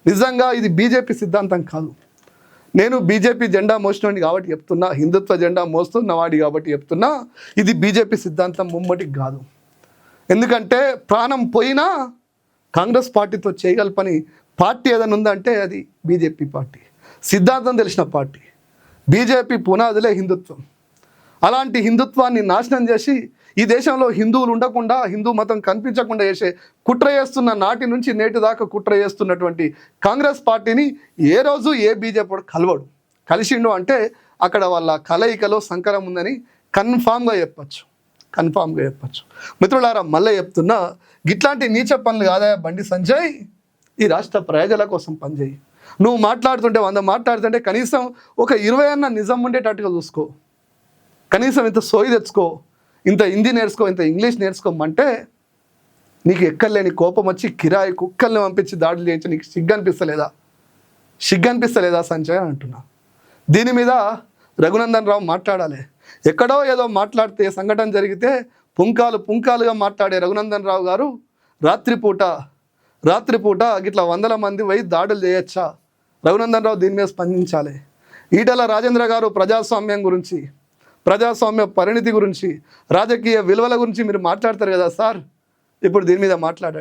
నిజంగా ఇది బీజేపీ సిద్ధాంతం కాదు. నేను బీజేపీ జెండా మోసినవాడిని కాబట్టి చెప్తున్నా, హిందుత్వ జెండా మోస్తున్నవాడి కాబట్టి చెప్తున్నా, ఇది బీజేపీ సిద్ధాంతం ముమ్మటికి కాదు. ఎందుకంటే ప్రాణం పోయినా కాంగ్రెస్ పార్టీతో చేయగల పని పార్టీ ఏదైనా ఉందంటే అది బీజేపీ పార్టీ. సిద్ధాంతం తెలిసిన పార్టీ. బీజేపీ పునాదులే హిందుత్వం. అలాంటి హిందుత్వాన్ని నాశనం చేసి ఈ దేశంలో హిందువులు ఉండకుండా, హిందూ మతం కనిపించకుండా చేసే కుట్ర చేస్తున్న నాటి నుంచి నేటి దాకా కుట్ర చేస్తున్నటువంటి కాంగ్రెస్ పార్టీని ఏ రోజు ఏ బీజేపీ కలవడు. కలిసిండు అంటే అక్కడ వాళ్ళ కలయికలో సంకరం ఉందని కన్ఫామ్గా చెప్పచ్చు. మిత్రులారా, మళ్ళీ చెప్తున్నా, గిట్లాంటి నీచ పనులు కాదా బండి సంజయ్. ఈ రాష్ట్ర ప్రజల కోసం పనిచేయి. నువ్వు మాట్లాడుతుంటే 100 మాట్లాడుతుంటే కనీసం ఒక 20 అన్న నిజం ఉండేటట్టుగా చూసుకో. కనీసం ఇంత సోయి తెచ్చుకో, ఇంత హిందీ నేర్చుకో, ఇంత ఇంగ్లీష్ నేర్చుకోమంటే నీకు ఎక్కర్లేని కోపం వచ్చి కిరాయి కుక్కల్ని పంపించి దాడులు చేయించి నీకు సిగ్గు అనిపిస్తలేదా సంజయ్ అని అంటున్నా. దీని మీద రఘునందన్ రావు మాట్లాడాలి. ఎక్కడో ఏదో మాట్లాడితే సంఘటన జరిగితే పుంకాలుగా మాట్లాడే రఘునందన్ రావు గారు రాత్రిపూట గిట్లా 100 మంది పోయి దాడులు చేయొచ్చా? రఘునందన్ రావు దీని మీద స్పందించాలి. ఈటెల రాజేంద్ర గారు ప్రజాస్వామ్యం గురించి, ప్రజాస్వామ్య పరిణితి గురించి, రాజకీయ విలువల గురించి మీరు మాట్లాడతారు కదా సార్, ఇప్పుడు దీని మీద మాట్లాడండి.